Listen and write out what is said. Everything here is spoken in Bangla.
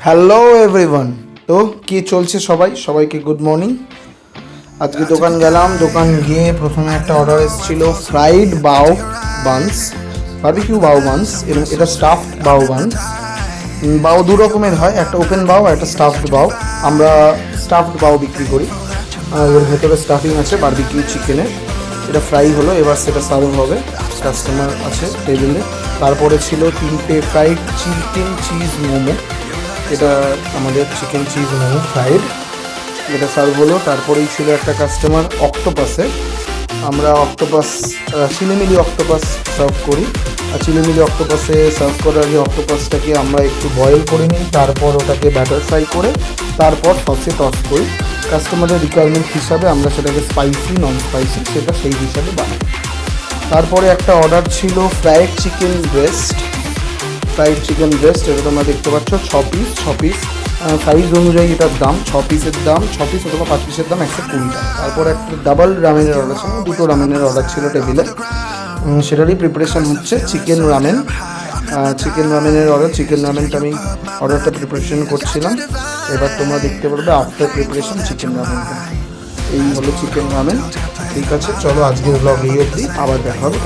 Hello everyone. তো কি চলছে সবাইকে গুড মর্নিং। আজকে দোকান গেলাম, দোকান গিয়ে প্রথমে একটা অর্ডার এসেছিল ফ্রাইড বাউ বানস, বারবিকিউ বাউ বানস, এবং এটা স্টাফড বাউ বানস। বাউ দু রকমের হয়, একটা ওপেন বাউ আর একটা স্টাফড বাউ। আমরা স্টাফড বাউ বিক্রি করি। এর ভেতরে স্টাফিং আছে বারবিকিউ চিকেনের। এটা ফ্রাই হলো, এবার সেটা সার্ভ হবে। কাস্টমার আছে টেবিলে। তারপরে ছিল 3টে ফ্রাইড চিকেন চিজ মোমো। এটা আমাদের চিকেন চিজ মোমো ফ্রাইড, এটা সার্ভ হলো। তারপরেই ছিল একটা কাস্টমার অক্টোপাসে। আমরা অক্টোপাস চিলিমিলি অক্টোপাস সার্ভ করি। আর চিলিমিলি অক্টোপাসে সার্ভ করার আগে অক্টোপাসটাকে আমরা একটু বয়েল করে নিই, তারপর ওটাকে ব্যাটার ফ্রাই করে তারপর সসে টস করি। কাস্টমারের রিকোয়ারমেন্ট হিসাবে আমরা সেটাকে স্পাইসি নন স্পাইসি সেটা সেই হিসাবে বানাই। তারপরে একটা অর্ডার ছিল ফ্রাইড চিকেন ব্রেস্ট। এটা তোমরা দেখতে পাচ্ছ 6 পিস সাইজ অনুযায়ী এটার দাম 6 পিসের দাম 6 পিস অথবা 5 পিসের দাম 120 টাকা। তারপর একটা ডাবল রামেনের অর্ডার ছিল, 2টো রামেনের অর্ডার ছিল টেবিলে। সেটারই প্রিপারেশন হচ্ছে চিকেন রামেনের অর্ডার। চিকেন রামেনটা আমি অর্ডারটা প্রিপারেশন করছিলাম। এবার তোমরা দেখতে পারবে আফটার প্রিপারেশন চিকেন রামেনটা। এই হলো চিকেন রামেন। ঠিক আছে, চলো আজকের ব্লগ এই অবধি, আবার দেখা হবে।